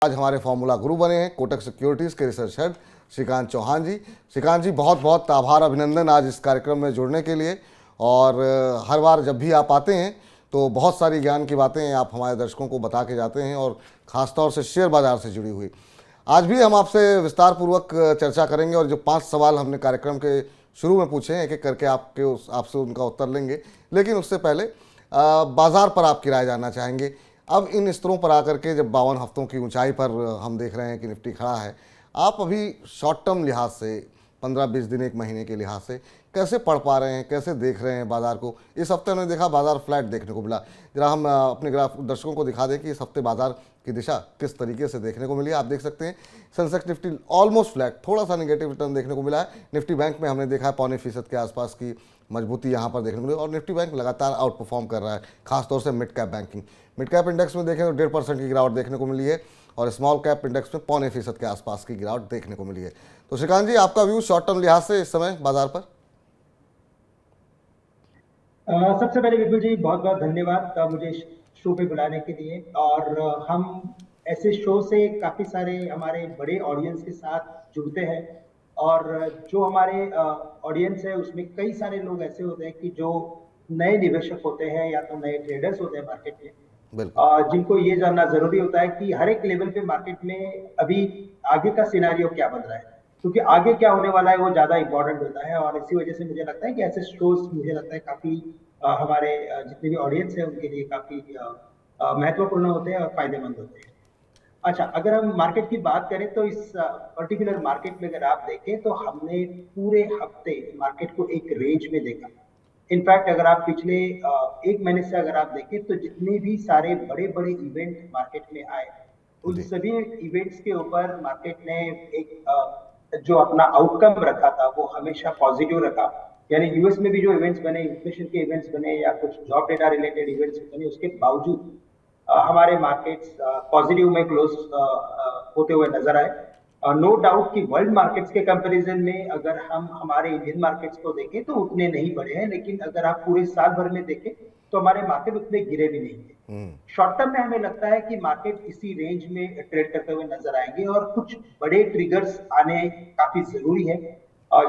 आज हमारे फॉर्मूला गुरु बने हैं कोटक सिक्योरिटीज़ के रिसर्च हेड श्रीकांत चौहान जी। श्रीकांत जी, बहुत बहुत आभार, अभिनंदन आज इस कार्यक्रम में जुड़ने के लिए। और हर बार जब भी आप आते हैं तो बहुत सारी ज्ञान की बातें आप हमारे दर्शकों को बता के जाते हैं, और ख़ासतौर से शेयर बाज़ार से जुड़ी हुई। आज भी हम आपसे विस्तार पूर्वक चर्चा करेंगे, और जो 5 सवाल हमने कार्यक्रम के शुरू में पूछे हैं एक एक करके आपसे उनका उत्तर लेंगे। लेकिन उससे पहले बाज़ार पर आपकी राय जानना चाहेंगे। अब इन स्तरों पर आकर के जब 52 हफ्तों की ऊंचाई पर हम देख रहे हैं कि निफ्टी खड़ा है, आप अभी शॉर्ट टर्म लिहाज से 15-20 दिन, एक महीने के लिहाज से कैसे पढ़ पा रहे हैं, कैसे देख रहे हैं बाज़ार को? इस हफ्ते हमने देखा बाज़ार फ्लैट देखने को मिला। जरा हम अपने ग्राफ दर्शकों को दिखा दें कि इस हफ्ते बाज़ार की दिशा किस तरीके से देखने को मिली। आप देख सकते हैं सेंसेक्स निफ्टी ऑलमोस्ट फ्लैट, थोड़ा सा नेगेटिव रिटर्न देखने को मिला है। निफ्टी बैंक में हमने देखा है 0.25% के आसपास की मजबूती यहाँ पर देखने को मिली, और निफ्टी बैंक लगातार आउट परफॉर्म कर रहा है, खासतौर से mid cap banking. Mid cap index में देखें तो 1.5% की गिरावट देखने को मिली है, और स्मॉल कैप इंडेक्स में 0.25% के आसपास की गिरावट देखने को मिली है। तो श्रीकांत जी, आपका व्यू शॉर्ट टर्म लिहाज से इस समय बाजार पर? सबसे पहले विपुल जी बहुत बहुत धन्यवाद मुझे शो पे बुलाने के लिए। और हम ऐसे शो से काफी सारे हमारे बड़े ऑडियंस के साथ जुड़ते हैं, और जो हमारे ऑडियंस है उसमें कई सारे लोग ऐसे होते हैं कि जो नए निवेशक होते हैं या तो नए ट्रेडर्स होते हैं मार्केट में, बिल्कुल। जिनको ये जानना जरूरी होता है कि हर एक लेवल पे मार्केट में अभी आगे का सिनारियो क्या बन रहा है, क्योंकि आगे क्या होने वाला है वो ज्यादा इंपॉर्टेंट होता है। और इसी वजह से मुझे लगता है कि ऐसे शोज मुझे लगता है काफी हमारे जितने भी ऑडियंस है उनके लिए काफी महत्वपूर्ण होते हैं और फायदेमंद होते हैं। अच्छा, अगर हम मार्केट की बात करें तो इस पर्टिकुलर मार्केट में अगर आप देखें तो हमने पूरे हफ्ते मार्केट को एक रेंज में देखा। इनफैक्ट अगर आप पिछले एक महीने से अगर आप देखें तो जितने भी सारे बड़े बड़े इवेंट मार्केट में आए, उन सभी इवेंट्स के ऊपर मार्केट ने एक जो अपना आउटकम रखा था वो हमेशा पॉजिटिव रखा। यानी यूएस में भी जो इवेंट्स बने, इन्फ्लेशन के इवेंट्स बने या कुछ जॉब डेटा रिलेटेड इवेंट्स बने, उसके बावजूद हमारे मार्केट्स पॉजिटिव में क्लोज होते हुए नजर आए। नो डाउट कि वर्ल्ड मार्केट्स के कंपैरिजन में अगर हम हमारे इंडियन मार्केट्स को देखें तो उतने नहीं बढ़े हैं, लेकिन अगर आप पूरे साल भर में देखें तो हमारे मार्केट उतने गिरे भी नहीं थे। शॉर्ट टर्म में हमें लगता है कि मार्केट इसी रेंज में ट्रेड करते हुए नजर आएंगे, और कुछ बड़े ट्रिगर्स आने काफी जरूरी है।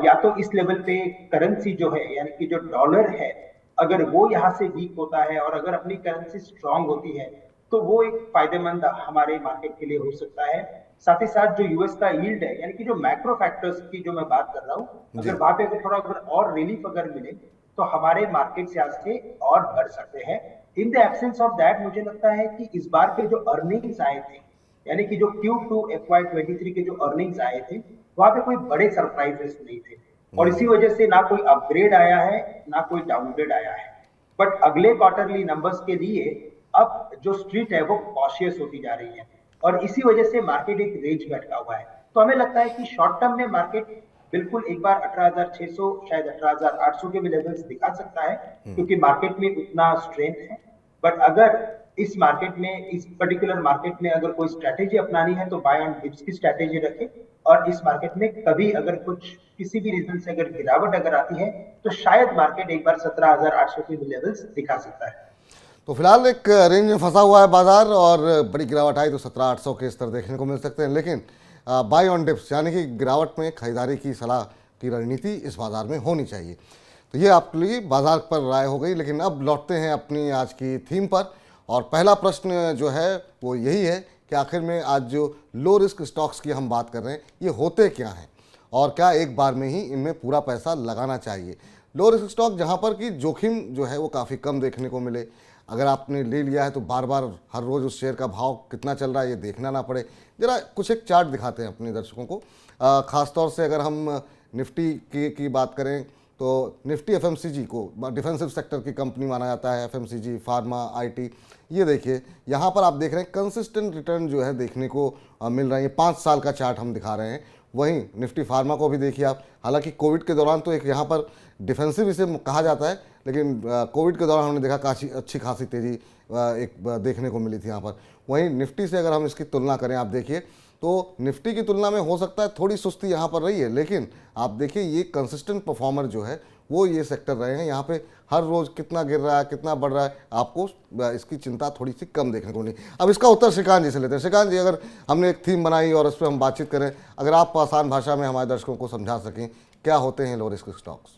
या तो इस लेवल पे करेंसी जो है यानी कि जो डॉलर है, अगर वो यहाँ से वीक होता है और अगर अपनी करेंसी स्ट्रांग होती है तो वो एक फायदेमंद हमारे मार्केट के लिए हो सकता है। साथ ही साथ जो यूएस का यील्ड है यानी कि जो मैक्रो फैक्टर्स की जो मैं बात कर रहा हूँ, अगर वहां पे अगर थोड़ा अगर और रिलीफ अगर मिले तो हमारे मार्केट यहाँ से और बढ़ सकते हैं। In the absence of that मुझे लगता है कि इस बार के जो अर्निंग्स आए थे यानी कि जो Q2 FY23 के जो अर्निंग्स आए थे वहां पे कोई बड़े सरप्राइजेस नहीं थे, और इसी वजह से ना कोई अपग्रेड आया है ना कोई डाउनग्रेड आया है। बट अगले क्वार्टरली नंबर्स के लिए अब जो स्ट्रीट है वो कॉशियस होती जा रही है, और इसी वजह से मार्केट एक रेंज में अटका हुआ है। तो हमें लगता है कि शॉर्ट टर्म में मार्केट बिल्कुल एक बार 18,600 शायद 18,800 के भी लेवल्स दिखा सकता है, क्योंकि मार्केट में उतना स्ट्रेंथ है। बट अगर इस मार्केट में, इस पर्टिकुलर मार्केट में अगर कोई स्ट्रैटेजी अपनानी है तो बाय ऑन डिप्स की स्ट्रैटेजी रखें, और इस मार्केट में कभी अगर कुछ किसी भी रीजन से अगर गिरावट अगर आती है तो शायद मार्केट एक बार 17,800 के भी लेवल्स दिखा सकता है। तो फिलहाल एक रेंज में फंसा हुआ है बाजार, और बड़ी गिरावट आई तो 17,800 के स्तर देखने को मिल सकते हैं। लेकिन बाय ऑन डिप्स यानी कि गिरावट में खरीदारी की सलाह की रणनीति इस बाजार में होनी चाहिए। तो ये आपके लिए बाजार पर राय हो गई। लेकिन अब लौटते हैं अपनी आज की थीम पर, और पहला प्रश्न जो है वो यही है कि आखिर में आज जो लो रिस्क स्टॉक्स की हम बात कर रहे हैं ये होते क्या हैं, और क्या एक बार में ही इनमें पूरा पैसा लगाना चाहिए? लो रिस्क स्टॉक जहाँ पर कि जोखिम जो है वो काफ़ी कम देखने को मिले, अगर आपने ले लिया है तो बार बार हर रोज़ उस शेयर का भाव कितना चल रहा है ये देखना ना पड़े। जरा कुछ एक चार्ट दिखाते हैं अपने दर्शकों को। ख़ासतौर से अगर हम निफ्टी की बात करें तो निफ्टी एफएमसीजी को डिफेंसिव सेक्टर की कंपनी माना जाता है, एफएमसीजी, फार्मा, आईटी। ये देखिए यहाँ पर आप देख रहे हैं कंसिस्टेंट रिटर्न जो है देखने को मिल रहा है। ये 5 साल का चार्ट हम दिखा रहे हैं। वहीं निफ्टी फार्मा को भी देखिए आप, हालांकि कोविड के दौरान तो एक यहाँ पर डिफेंसिव इसे कहा जाता है, लेकिन कोविड के दौरान हमने देखा काफ़ी अच्छी खासी तेज़ी एक देखने को मिली थी यहाँ पर। वहीं निफ्टी से अगर हम इसकी तुलना करें, आप देखिए तो निफ्टी की तुलना में हो सकता है थोड़ी सुस्ती यहाँ पर रही है, लेकिन आप देखिए ये कंसिस्टेंट परफॉर्मर जो है वो ये सेक्टर रहे हैं। यहाँ पे हर रोज कितना गिर रहा है, कितना बढ़ रहा है, आपको इसकी चिंता थोड़ी सी कम देखने को मिली। अब इसका उत्तर श्रीकांत जी से लेते हैं। श्रीकांत जी, अगर हमने एक थीम बनाई और उस पर हम बातचीत करें, अगर आप आसान भाषा में हमारे दर्शकों को समझा सकें, क्या होते हैं लो रिस्क स्टॉक्स?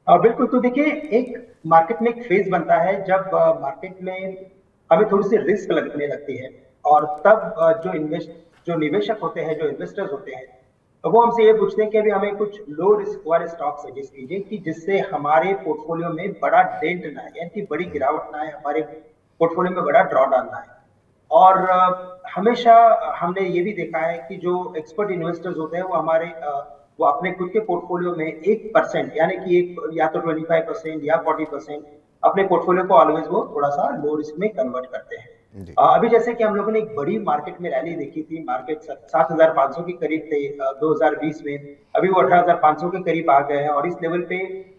बिल्कुल। तो देखिए, एक मार्केट में एक फेज बनता है जब मार्केट में हमें थोड़ी सी रिस्क लगने लगती है, और तब जो निवेशक होते हैं, जो इन्वेस्टर्स होते हैं, तो वो हमसे ये पूछते हैं कि अभी हमें कुछ लो रिस्क वाले स्टॉक सजेस्ट कीजिए कि जिससे हमारे पोर्टफोलियो में बड़ा डेंट ना आए, यानी कि बड़ी गिरावट ना आए, हमारे पोर्टफोलियो में बड़ा ड्रॉ डाउन ना आए। और हमेशा हमने ये भी देखा है कि जो एक्सपर्ट इन्वेस्टर्स होते हैं वो अपने खुद के पोर्टफोलियो में 1% यानी कि एक या तो 25% या 40% अपने पोर्टफोलियो को ऑलवेज वो थोड़ा सा लो रिस्क में कन्वर्ट करते हैं। जी अभी जैसे कि हम लोगों ने एक बड़ी मार्केट में रैली देखी थी, मार्केट 7,500 के करीब थे 2020 में, अभी वो 18,500 के करीब आ गए हैं, और इस लेवल पे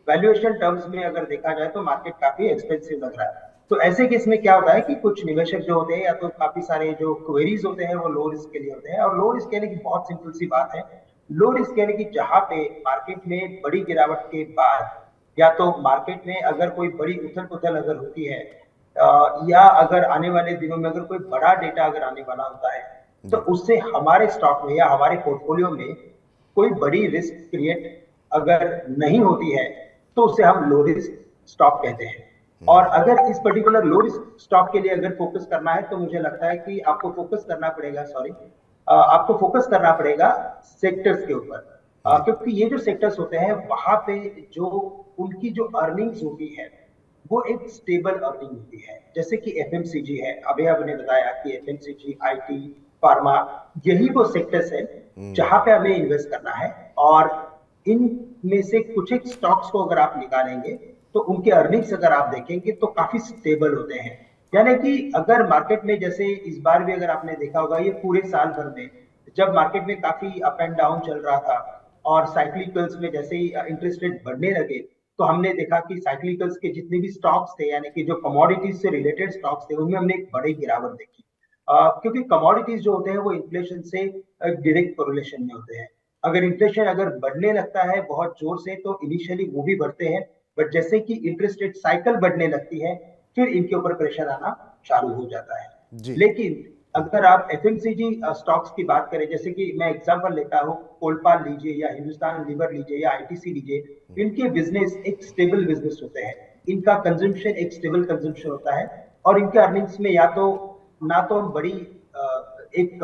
वैल्यूएशन टर्म्स में अगर देखा जाए तो मार्केट काफी एक्सपेंसिव लग रहा है। तो ऐसे केस में क्या होता है कि कुछ निवेशक जो होते हैं, या तो काफी सारे जो क्वेरीज होते हैं वो लो रिस्क के लिए होते हैं, और लो रिस्क यानी कि बहुत सिंपल सी बात है, लो रिस्क यानी कि जहां पे मार्केट में बड़ी गिरावट के बाद, या तो मार्केट में अगर कोई बड़ी उथल पुथल अगर होती है, या अगर आने वाले दिनों में अगर कोई बड़ा डेटा अगर आने वाला होता है, तो जी उससे हमारे स्टॉक में या हमारे पोर्टफोलियो में कोई बड़ी रिस्क क्रिएट अगर नहीं होती है, तो उसे हम लो रिस्क स्टॉक कहते हैं। और अगर इस पर्टिकुलर लो रिस्क स्टॉक के लिए अगर फोकस करना है, तो मुझे लगता है कि आपको फोकस करना पड़ेगा, आपको फोकस करना पड़ेगा सेक्टर्स के ऊपर, जी क्योंकि ये जो सेक्टर्स होते हैं वहां पे जो उनकी जो अर्निंग्स होती है वो एक स्टेबल अर्निंग होती है। जैसे कि एफएमसीजी है, अभी आपने बताया कि एफएमसीजी, आईटी, फार्मा, यही वो सेक्टर्स है जहां पे हमें इन्वेस्ट करना है। और इन में से कुछ एक स्टॉक्स को अगर आप निकालेंगे तो उनके अर्निंग्स अगर आप देखेंगे तो काफी स्टेबल होते हैं। यानी कि अगर मार्केट में, जैसे इस बार भी अगर आपने देखा होगा, ये पूरे साल भर में जब मार्केट में काफी अप एंड डाउन चल रहा था, और साइक्लिकल्स में जैसे ही इंटरेस्ट रेट बढ़ने लगे, तो हमने देखा कि साइक्लिकल्स के जितने भी स्टॉक्स थे, यानी कि जो कमोडिटीज से रिलेटेड स्टॉक्स थे, उनमें हमने एक बड़ी गिरावट देखी। क्योंकि कमोडिटीज जो होते हैं वो इन्फ्लेशन से डायरेक्ट कोरिलेशन में होते हैं। अगर इन्फ्लेशन अगर बढ़ने लगता है बहुत जोर से, तो इनिशियली वो भी बढ़ते हैं, बट जैसे कि इंटरेस्ट रेट साइकिल बढ़ने लगती है, फिर इनके ऊपर प्रेशर आना चालू हो जाता है। जी लेकिन अगर आप एफएमसीजी स्टॉक्स की बात करें, जैसे कि मैं एग्जांपल लेता हूँ, कोलपाल लीजिए या हिंदुस्तान लीवर लीजिए या आईटीसी लीजिए, इनके बिजनेस एक स्टेबल बिजनेस होते हैं, इनका कंजम्पशन एक स्टेबल कंजम्पशन होता है, और इनके अर्निंग्स में या तो ना तो हम बड़ी एक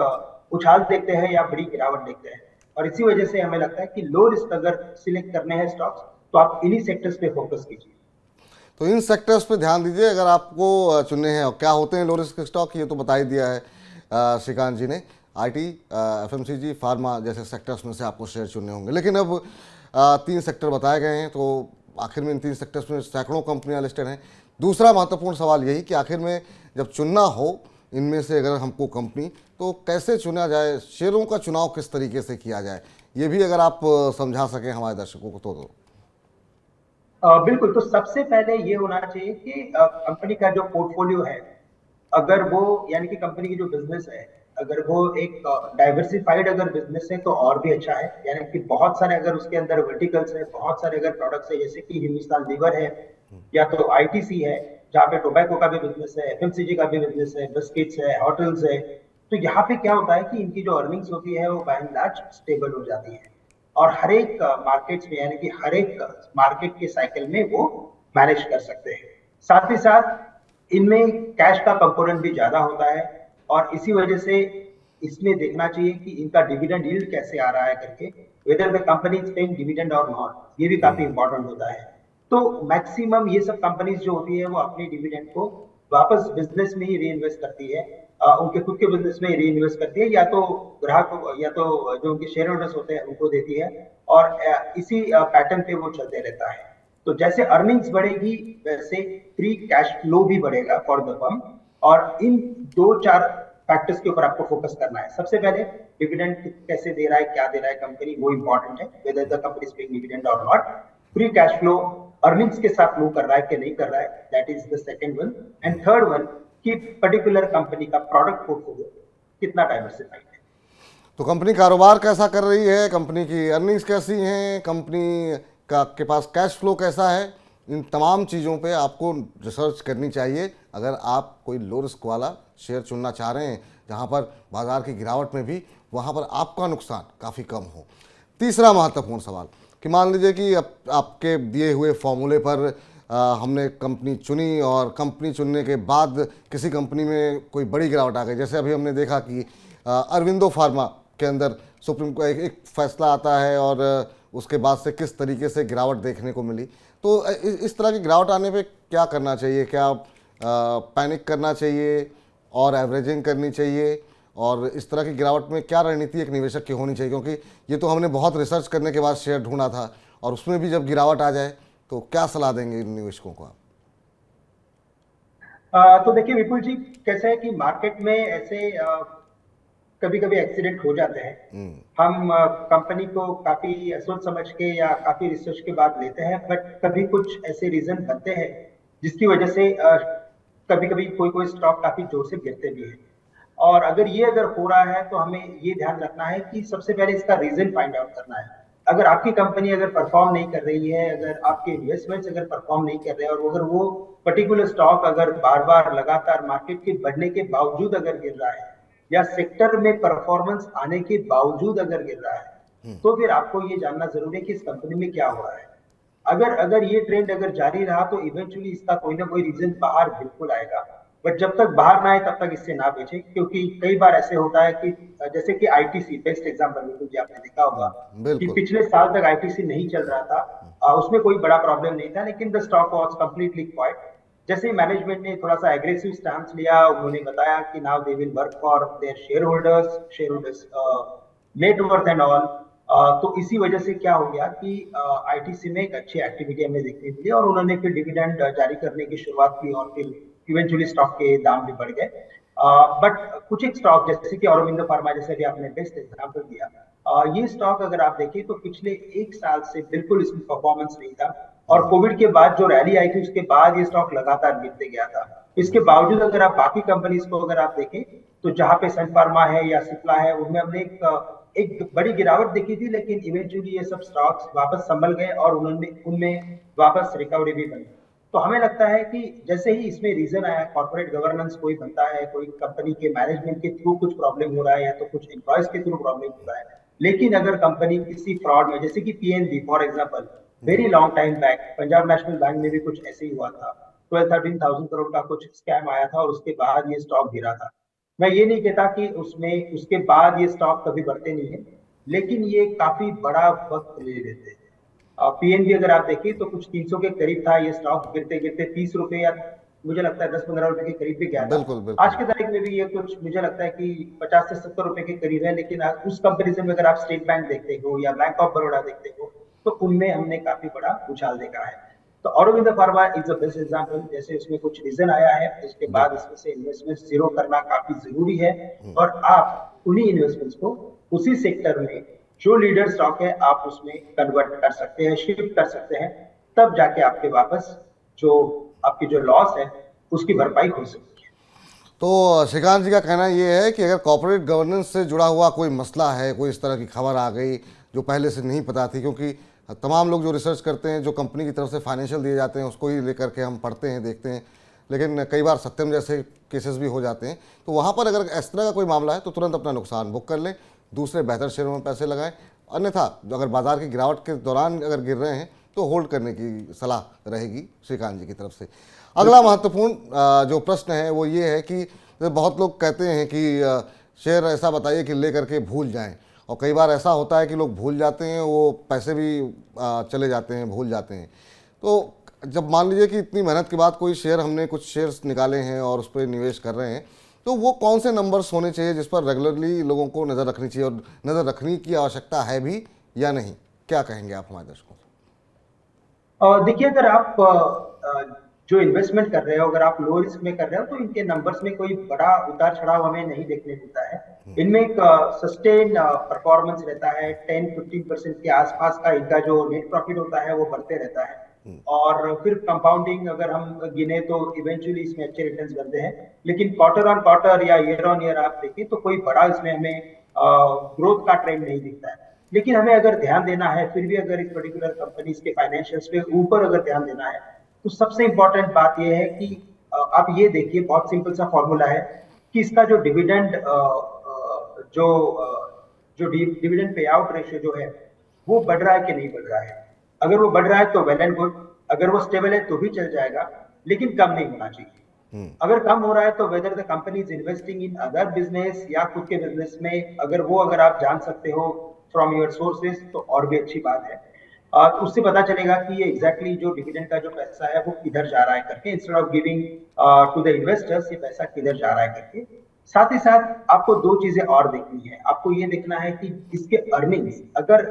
उछाल देखते हैं या बड़ी गिरावट देखते हैं। और इसी वजह से हमें लगता है कि लो रिस्क अगर सिलेक्ट करने हैं स्टॉक्स, तो आप इन्हीं सेक्टर्स पे फोकस कीजिए। तो इन सेक्टर्स पे ध्यान दीजिए अगर आपको चुनने हैं। और क्या होते हैं लो रिस्क स्टॉक, ये तो बता ही दिया है श्रीकांत जी ने। आईटी, एफएमसीजी, फार्मा जैसे सेक्टर्स में से आपको शेयर चुनने होंगे। लेकिन अब 3 सेक्टर बताए गए हैं, तो आखिर में इन 3 सेक्टर्स में सैकड़ों कंपनियां लिस्टेड हैं। दूसरा महत्वपूर्ण सवाल यही कि आखिर में जब चुनना हो इनमें से अगर हमको कंपनी, तो कैसे चुना जाए, शेयरों का चुनाव किस तरीके से किया जाए, ये भी अगर आप समझा सकें हमारे दर्शकों को तो। बिल्कुल। तो सबसे पहले ये होना चाहिए कि कंपनी का जो पोर्टफोलियो है, अगर वो, यानी कि कंपनी की जो बिजनेस है, अगर वो एक डाइवर्सिफाइड अगर बिजनेस है तो और भी अच्छा है। यानी कि बहुत सारे अगर उसके अंदर वर्टिकल्स है, बहुत सारे अगर प्रोडक्ट्स है, जैसे कि हिंदुस्तान लीवर है, या तो आईटीसी है जहाँ पे टोबैको का भी बिजनेस है, एफएमसीजी का भी बिजनेस है, बिस्किट्स है, होटल्स है, तो यहाँ पे क्या होता है कि इनकी जो अर्निंग्स होती है वो बाय एंड लार्ज स्टेबल हो जाती है, और हर एक मार्केट्स में, यानी कि हर एक मार्केट के साइकिल में वो मैनेज कर सकते हैं। साथ ही साथ इनमें कैश का कंपोनेंट भी ज्यादा होता है, और इसी वजह से इसमें देखना चाहिए कि इनका डिविडेंड यील्ड कैसे आ रहा है करके, weather the company is paying dividend और नॉट, ये भी काफी इंपॉर्टेंट होता है। तो मैक्सिमम ये सब कंपनीज जो होती है वो अपनी डिविडेंड को वापस बिजनेस में ही री इन्वेस्ट करती है, उनके खुद के बिजनेस में री इन्वेस्ट करती है, या तो ग्राहक, या तो जो उनके शेयर होल्डर्स होते हैं उनको देती है, और इसी पैटर्न पे वो चलते रहता है। तो जैसे अर्निंग्स बढ़ेगी वैसे फ्री कैश फ्लो भी बढ़ेगा फॉर द फर्म, और इन 2-4 फैक्टर्स के ऊपर आपको फोकस करना है। सबसे पहले डिविडेंड कैसे दे रहा है, क्या दे रहा है कंपनी, वो इंपॉर्टेंट है, whether the company is paying dividend और not. Free cash flow earnings के साथ मूव कर रहा है कि नहीं कर रहा है, that is the second one. And third one, कि पर्टिकुलर कंपनी का प्रोडक्ट पोर्टफोलियो कितना डाइवर्सिफाइड है। तो कंपनी कारोबार कैसा कर रही है, कंपनी की अर्निंग्स कैसी हैं, कंपनी का के पास कैश फ्लो कैसा है, इन तमाम चीज़ों पे आपको रिसर्च करनी चाहिए अगर आप कोई लो रिस्क वाला शेयर चुनना चाह रहे हैं जहां पर बाजार की गिरावट में भी वहां पर आपका नुकसान काफ़ी कम हो। तीसरा महत्वपूर्ण सवाल कि मान लीजिए कि आपके दिए हुए फॉर्मूले पर हमने कंपनी चुनी और कंपनी चुनने के बाद किसी कंपनी में कोई बड़ी गिरावट आ गई, जैसे अभी हमने देखा कि अरविंदो फार्मा के अंदर सुप्रीम को एक फैसला आता है और उसके बाद से किस तरीके से गिरावट देखने को मिली। तो इस तरह की गिरावट आने पे क्या करना चाहिए, क्या पैनिक करना चाहिए और एवरेजिंग करनी चाहिए, और इस तरह की गिरावट में क्या रणनीति एक निवेशक की होनी चाहिए, क्योंकि ये तो हमने बहुत रिसर्च करने के बाद शेयर ढूंढा था और उसमें भी जब गिरावट आ जाए तो क्या सलाह देंगे इन निवेशकों को आप? तो देखिए विपुल जी, कैसे है कि मार्केट में ऐसे कभी कभी एक्सीडेंट हो जाते हैं। हम कंपनी को काफी सोच समझ के या काफी रिसर्च के बाद लेते हैं, बट कभी कुछ ऐसे रीजन बनते हैं जिसकी वजह से कभी कभी कोई कोई स्टॉक काफी जोर से गिरते भी हैं। और अगर हो रहा है तो हमें ये ध्यान रखना है कि सबसे पहले इसका रीजन फाइंड आउट करना है। अगर आपकी कंपनी अगर परफॉर्म नहीं कर रही है, अगर आपके इन्वेस्टमेंट्स अगर परफॉर्म नहीं कर रहे हैं, और अगर वो पर्टिकुलर स्टॉक अगर बार बार लगातार मार्केट के बढ़ने के बावजूद अगर गिर रहा है, या सेक्टर में परफॉर्मेंस आने के बावजूद अगर गिर रहा है, तो फिर आपको ये जानना जरूरी है कि इस कंपनी में क्या हो रहा है। अगर अगर ये ट्रेंड अगर जारी रहा तो इवेंचुअली इसका कोई ना कोई रीजन बाहर बिल्कुल आएगा। बट जब तक बाहर ना आए तब तक इससे ना बेचें, क्योंकि कई बार ऐसे होता है कि जैसे कि आईटीसी बेस्ट एग्जांपल बिल्कुल जी आपने देखा होगा कि बिल्कुल। पिछले साल तक आईटीसी नहीं चल रहा था, उसमें कोई बड़ा प्रॉब्लम नहीं था, लेकिन the stock was completely quite. जैसे ही मैनेजमेंट ने थोड़ा सा एग्रेसिव स्टांस लिया, उन्होंने बताया कि now they will work for their share holders net worth and all. तो इसी वजह से क्या हो गया कि आईटीसी में एक अच्छी एक्टिविटी हमें देखने मिली और उन्होंने फिर डिविडेंड जारी करने की शुरुआत की और फिर इवेंचुअली स्टॉक के दाम भी बढ़ गए। बट कुछ एक स्टॉक जैसे कि औरोबिंदो फार्मा, जैसे भी आपने बेस्ट एग्जांपल दिया, ये स्टॉक अगर आप देखें तो पिछले एक साल से बिल्कुल इसमें परफॉर्मेंस नहीं था, और कोविड के बाद जो रैली आई थी उसके बाद ये स्टॉक लगातार गिरते गया था। इसके बावजूद अगर आप बाकी कंपनीज को अगर आप देखें तो जहां पे सन फार्मा है या सिप्ला है, उनमें हमने एक बड़ी गिरावट देखी थी, लेकिन इवेंचुअली ये सब स्टॉक्स वापस संभल गए और उन्होंने उनमें वापस रिकवरी भी बनी। तो हमें लगता है कि जैसे ही इसमें रीजन आया, कॉर्पोरेट गवर्नेंस कोई बनता है, कोई कंपनी के मैनेजमेंट के थ्रू कुछ प्रॉब्लम हो रहा है या तो कुछ एम्प्लॉयज के थ्रू प्रॉब्लम हो रहा है, लेकिन अगर कंपनी किसी फ्रॉड में, जैसे कि PNB for example, very long time back Punjab national bank में भी कुछ ऐसे ही हुआ था, 12-13 thousand करोड़ का कुछ स्कैम आया था और उसके बाद ये स्टॉक गिरा था। मैं ये नहीं कहता कि उसमें उसके बाद ये स्टॉक कभी बढ़ते नहीं है, लेकिन ये काफी बड़ा वक्त ले लेते हैं। पीएनबी अगर आप देखें तो कुछ 300 के करीब था, ये स्टॉक गिरते गिरते 30 रुपए या मुझे लगता है 10-15 रुपए के करीब भी गया था। बिल्कुल आज बिल्कुल। की तारीख में भी ये कुछ मुझे लगता है कि 50 से 70 रुपए के करीब है, लेकिन उस कंपैरिजन में अगर आप स्टेट बैंक देखते हो या बैंक ऑफ बड़ौदा देखते हो तो उनमें हमने काफी बड़ा उछाल देखा है। तो Aurobindo pharma is the best example. जैसे उसमें कुछ रीजन आया है, उसके बाद इसमें से इन्वेस्टमेंट जीरो करना काफी जरूरी है, और आप उन्हीं इन्वेस्टमेंट्स को उसी सेक्टर में जो लीडर स्टॉक है आप उसमें कन्वर्ट कर सकते हैं, शिफ्ट कर सकते हैं, तब जाके आपके वापस जो आपकी जो लॉस है उसकी भरपाई हो सकती है। तो श्रीकांत जी का कहना ये है कि अगर कॉर्पोरेट गवर्नेंस से जुड़ा हुआ कोई मसला है, कोई इस तरह की खबर आ गई जो पहले से नहीं पता थी, क्योंकि तमाम लोग जो रिसर्च करते हैं, जो कंपनी की तरफ से फाइनेंशियल दिए जाते हैं उसको ही लेकर के हम पढ़ते हैं, देखते हैं, लेकिन कई बार सत्यम जैसे केसेस भी हो जाते हैं। तो वहाँ पर अगर इस तरह का कोई मामला है तो तुरंत अपना नुकसान बुक कर लें, दूसरे बेहतर शेयरों में पैसे लगाएं, अन्यथा अगर बाजार की गिरावट के दौरान अगर गिर रहे हैं तो होल्ड करने की सलाह रहेगी श्रीकांत जी की तरफ से। अगला महत्वपूर्ण जो प्रश्न है वो ये है कि बहुत लोग कहते हैं कि शेयर ऐसा बताइए कि ले करके भूल जाएं, और कई बार ऐसा होता है कि लोग भूल जाते हैं, वो पैसे भी चले जाते हैं, भूल जाते हैं। तो जब मान लीजिए कि इतनी मेहनत के बाद कोई शेयर, हमने कुछ शेयर्स निकाले हैं और उस पर निवेश कर रहे हैं, तो वो कौन से नंबर्स होने चाहिए जिस पर रेगुलरली लोगों को नज़र रखनी चाहिए, और नज़र रखने की आवश्यकता है भी या नहीं? क्या कहेंगे आप हमारे दर्शकों से? देखिए, अगर आप जो इन्वेस्टमेंट कर रहे हो, अगर आप लो रिस्क में कर रहे हो तो इनके नंबर्स में कोई बड़ा उतार चढ़ाव हमें नहीं देखने मिलता है। इनमें एक सस्टेन परफॉर्मेंस रहता है, 10-15% के आसपास का इनका जो नेट प्रॉफिट होता है वो बढ़ते रहता है। और फिर कंपाउंडिंग अगर हम गिने तो इवेंचुअली इसमें अच्छे रिटर्न्स बनते हैं, लेकिन क्वार्टर ऑन क्वार्टर या ईयर ऑन ईयर आप देखें तो कोई बड़ा इसमें हमें ग्रोथ का ट्रेंड नहीं दिखता है। लेकिन हमें अगर ध्यान देना है, फिर भी अगर इस पर्टिकुलर कंपनीज के फाइनेंशियल्स पे ऊपर अगर ध्यान देना है, तो सबसे इंपॉर्टेंट बात यह है कि आप ये देखिए, बहुत सिंपल सा फॉर्मूला है कि इसका जो डिविडेंड जो जो डिविडेंड पे आउट रेशियो जो है वो बढ़ रहा है कि नहीं बढ़ रहा है। अगर वो बढ़ रहा है तो वेल एंड गुड, अगर वो स्टेबल है तो भी चल जाएगा, लेकिन कम नहीं होना चाहिए। अगर कम हो रहा है तो weather the company is investing in other business या खुद के बिजनेस में, अगर आप जान सकते हो फ्रॉम योर सोर्सेज तो और भी अच्छी बात है। तो उससे पता चलेगा कि ये एग्जैक्टली जो डिविडेंड का जो पैसा है वो किधर जा रहा है करके, instead of giving to the investors, ये पैसा किधर जा रहा है करके। साथ ही साथ आपको दो चीजें और देखनी है। आपको ये देखना है कि इसके अर्निंग्स अगर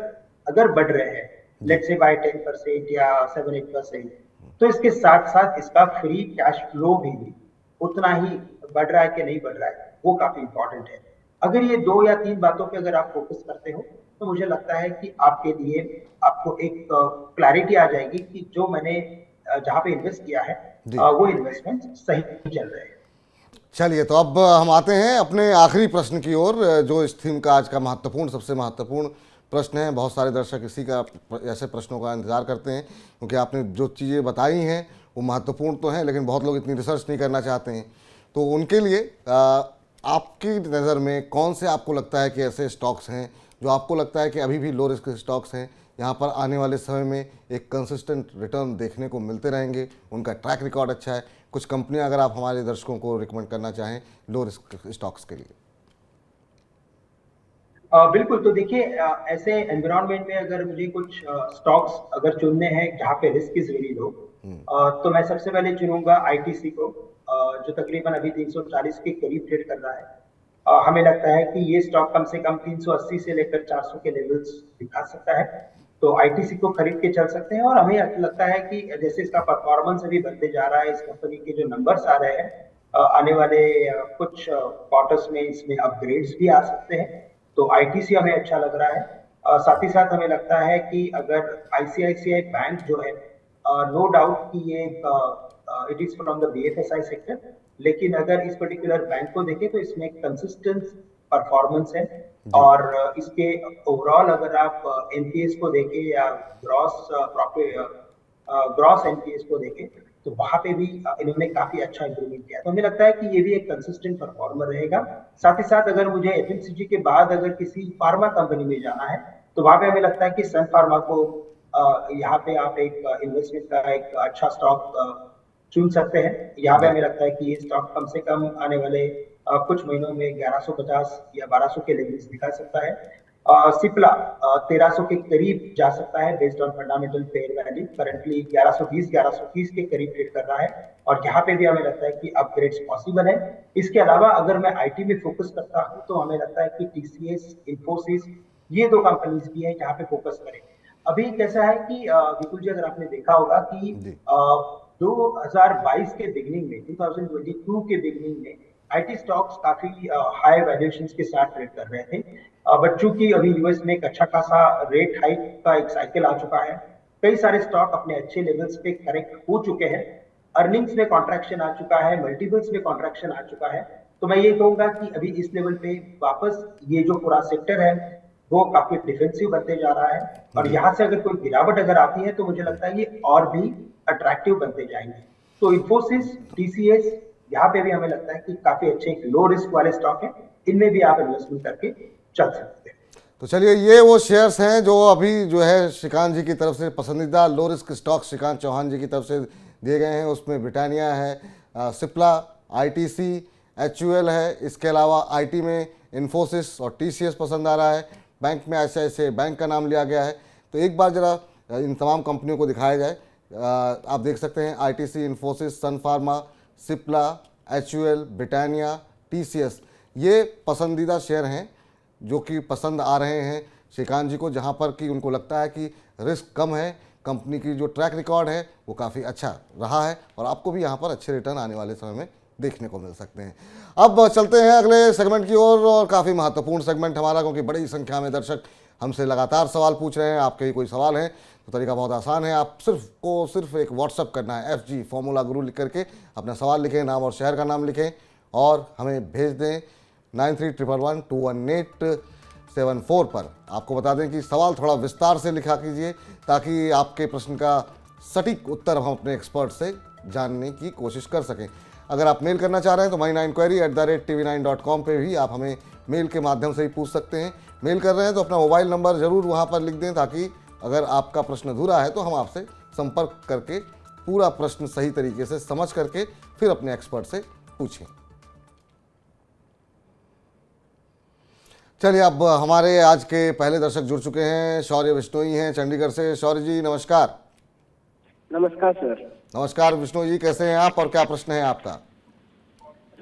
अगर बढ़ रहे हैं, लेट्स से बाय 10% या 7-8%, तो इसके साथ साथ इसका फ्री कैश फ्लो भी उतना ही बढ़ रहा है कि नहीं बढ़ रहा है, वो काफी इंपॉर्टेंट है। अगर ये 2 या 3 बातों पे अगर आप फोकस करते हो तो मुझे लगता है कि आपके लिए आपको एक क्लैरिटी आ जाएगी कि जो मैंने जहां पे इन्वेस्ट किया है वो इन्वेस्टमेंट सही चल रहे हैं। चलिए, तो अब हम आते हैं अपने आखिरी प्रश्न की ओर, जो इस थीम का आज का सबसे महत्वपूर्ण प्रश्न है। बहुत सारे दर्शक इसी का ऐसे प्रश्नों का इंतजार करते हैं, क्योंकि आपने जो चीज़ें बताई हैं वो महत्वपूर्ण तो हैं, लेकिन बहुत लोग इतनी रिसर्च नहीं करना चाहते हैं। तो उनके लिए आपकी नज़र में कौन से आपको लगता है कि ऐसे स्टॉक्स हैं जो आपको लगता है कि अभी भी लो रिस्क स्टॉक्स हैं, यहाँ पर आने वाले समय में एक कंसिस्टेंट रिटर्न देखने को मिलते रहेंगे, उनका ट्रैक रिकॉर्ड अच्छा है? कुछ कंपनियां अगर आप हमारे दर्शकों को रिकमेंड करना चाहें लो रिस्क स्टॉक्स के लिए। बिल्कुल, तो देखिए, ऐसे एनवायरनमेंट में अगर मुझे कुछ स्टॉक्स अगर चुनने हैं जहाँ पे रिस्क इज वेरी लो, तो मैं सबसे पहले चुनूंगा आईटीसी को, जो तकरीबन अभी 340 के करीब ट्रेड कर रहा है। हमें लगता है कि ये स्टॉक कम से कम 380 से लेकर 400 के लेवल्स दिखा सकता है, तो आईटीसी को खरीद के चल सकते हैं। और हमें लगता है कि जैसे इसका परफॉर्मेंस अभी बनते जा रहा है, इस कंपनी के जो नंबर्स आ रहे हैं, आने वाले कुछ क्वार्टर्स में इसमें अपग्रेड्स भी आ सकते हैं, तो आईटीसी हमें अच्छा लग रहा है। साथ ही साथ हमें लगता है कि अगर आईसीआईसीआई बैंक जो है, नो डाउट कि ये it is from the BFSI sector, लेकिन अगर इस पर्टिकुलर बैंक को देखें तो इसमें कंसिस्टेंट परफॉर्मेंस है। और इसके ओवरऑल अगर आप एनपीएस को देखें या ग्रॉस एनपीएस को देखें तो वहां पे भी इन्होंने काफी अच्छा इंप्रूवमेंट किया, तो हमें लगता है कि ये भी एक कंसिस्टेंट परफॉर्मर रहेगा। साथ ही साथ अगर मुझे एफएमसीजी के बाद अगर किसी फार्मा कंपनी में जाना है तो वहां पे हमें लगता है कि सन फार्मा को यहाँ पे आप एक इन्वेस्टमेंट का एक अच्छा स्टॉक चुन सकते हैं। यहाँ पे हमें लगता है कि ये स्टॉक कम से कम आने वाले कुछ महीनों में 1150 या 1200 के लेवल्स दिखा सकता है। सिप्ला 1300 के करीब जा सकता है based on fundamental fair value, currently 1120 के करीब ट्रेड कर रहा है, और यहाँ पे भी हमें लगता है कि अपग्रेड्स पॉसिबल है। इसके अलावा अगर मैं आईटी में फोकस करता हूँ तो हमें लगता है कि टीसीएस, इन्फोसिस, ये 2 कंपनीज भी है जहाँ पे फोकस करें। अभी कैसा है कि विपुल जी, अगर आपने देखा होगा कि 2022 के बिगिनिंग में, 2022 के बिगिनिंग में आईटी स्टॉक्स काफी हाई वैल्यूएशंस के साथ ट्रेड कर रहे थे, बट चूंकि अभी यूएस में एक अच्छा खासा रेट हाइक का एक साइकिल आ चुका है, कई सारे स्टॉक अपने अच्छे लेवल्स पे करेक्ट हो चुके हैं, अर्निंग्स में कॉन्ट्रैक्शन आ चुका है, मल्टीपल्स में कॉन्ट्रैक्शन आ चुका है, तो मैं ये कहूंगा कि अभी इस लेवल पे वापस ये जो पूरा सेक्टर है वो काफी डिफेंसिव बनते जा रहा है, और यहाँ से अगर कोई गिरावट अगर आती है तो मुझे लगता है ये और भी अट्रैक्टिव बनते जाएंगे। तो इन्फोसिस, टीसीएस, यहाँ पे भी हमें लगता है कि काफी अच्छे लो रिस्क वाले स्टॉक है, इनमें भी आप इन्वेस्टमेंट करके चल सकते हैं। तो चलिए, ये वो शेयर्स हैं जो अभी जो है श्रीकांत जी की तरफ से पसंदीदा low risk stock Shrikant Chauhan ji की तरफ से दिए गए हैं। उसमें ब्रिटानिया है, सिप्ला, आईटीसी, एचयूएल है, इसके अलावा आईटी में इन्फोसिस और टीसीएस पसंद आ रहा है, बैंक में ऐसे बैंक का नाम लिया गया है। तो एक बार जरा इन तमाम कंपनियों को दिखाया जाए। आप देख सकते हैं ITC, Infosys, Sun Pharma, Cipla, HUL, Britannia, TCS, ये पसंदीदा शेयर हैं जो कि पसंद आ रहे हैं श्रीकांत जी को, जहां पर कि उनको लगता है कि रिस्क कम है, कंपनी की जो ट्रैक रिकॉर्ड है वो काफ़ी अच्छा रहा है, और आपको भी यहां पर अच्छे रिटर्न आने वाले समय में देखने को मिल सकते हैं। अब चलते हैं अगले सेगमेंट की ओर, और काफ़ी महत्वपूर्ण सेगमेंट हमारा, क्योंकि बड़ी संख्या में दर्शक हमसे लगातार सवाल पूछ रहे हैं। आपके ही कोई सवाल हैं तो तरीका बहुत आसान है, आप सिर्फ एक व्हाट्सअप करना है, FG फॉर्मूला गुरु लिख करके अपना सवाल लिखें, नाम और शहर का नाम लिखें और हमें भेज दें 9311211874 पर। आपको बता दें कि सवाल थोड़ा विस्तार से लिखा कीजिए ताकि आपके प्रश्न का सटीक उत्तर हम अपने एक्सपर्ट से जानने की कोशिश कर सकें। अगर आप मेल करना चाह रहे हैं तो money9query@tv9.com पे भी आप हमें मेल के माध्यम से ही पूछ सकते हैं। मेल कर रहे हैं तो अपना मोबाइल नंबर ज़रूर वहाँ पर लिख दें ताकि अगर आपका प्रश्न अधूरा है तो हम आपसे संपर्क करके पूरा प्रश्न सही तरीके से समझ करके फिर अपने एक्सपर्ट से पूछें। चलिए, अब हमारे आज के पहले दर्शक जुड़ चुके हैं। शौर्य बिश्नोई हैं चंडीगढ़ से। शौर्य जी नमस्कार। नमस्कार सर। नमस्कार बिश्नोई जी, कैसे हैं आप और क्या प्रश्न है आपका?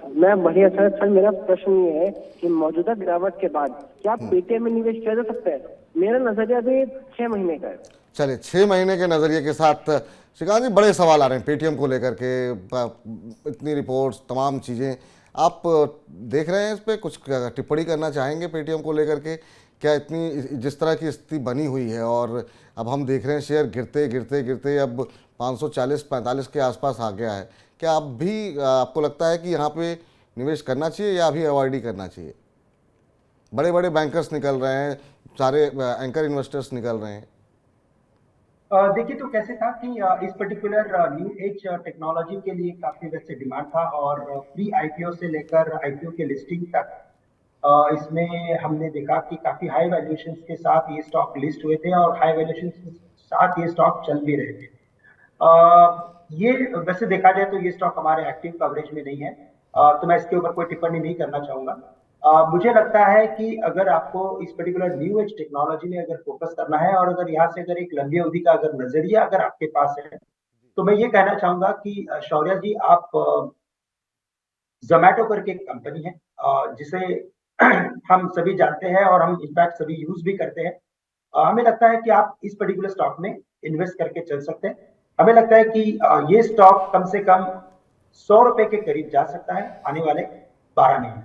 मैं बढ़िया सर। मेरा प्रश्न ये है कि मौजूदा गिरावट के बाद क्या पेटीएम में निवेश किया जा सकता है? मेरा नजरिया अभी 6 महीने का है। चलिए, 6 महीने के नज़रिए के साथ श्रीकांत जी बड़े सवाल आ रहे हैं पेटीएम को लेकर के, इतनी रिपोर्ट्स, तमाम चीज़ें आप देख रहे हैं, इस पर कुछ टिप्पणी करना चाहेंगे पेटीएम को लेकर के? क्या इतनी जिस तरह की स्थिति बनी हुई है और अब हम देख रहे हैं शेयर गिरते गिरते गिरते अब 540-45 के आसपास आ गया है, क्या अब भी आपको लगता है कि यहाँ पे निवेश करना चाहिए या अभी अवॉइड ही करना चाहिए? बड़े बड़े बैंकर्स निकल रहे हैं, सारे एंकर इन्वेस्टर्स निकल रहे हैं। देखिए, तो कैसे था कि इस पर्टिकुलर न्यू एज टेक्नोलॉजी के लिए काफी वैसे डिमांड था और प्री आईपीओ से लेकर आईपीओ के लिस्टिंग तक इसमें हमने देखा कि काफी हाई वैल्यूएशंस के साथ ये स्टॉक लिस्ट हुए थे और हाई वैल्यूएशंस के साथ ये स्टॉक चल भी रहे थे। ये वैसे देखा जाए तो ये स्टॉक हमारे एक्टिव कवरेज में नहीं है, तो मैं इसके ऊपर कोई टिप्पणी नहीं करना चाहूंगा। मुझे लगता है कि अगर आपको इस पर्टिकुलर न्यू एज टेक्नोलॉजी में अगर फोकस करना है और अगर यहाँ से अगर एक लंबी अवधि का अगर नजरिया अगर आपके पास है, तो मैं ये कहना चाहूंगा कि शौर्य जी, आप जोमैटो करके एक कंपनी है जिसे हम सभी जानते हैं और हम इनफैक्ट सभी यूज भी करते हैं। हमें लगता है कि आप इस पर्टिकुलर स्टॉक में इन्वेस्ट करके चल सकते हैं। हमें लगता है कि ये स्टॉक कम से कम 100 रुपए के करीब जा सकता है आने वाले 12 महीने।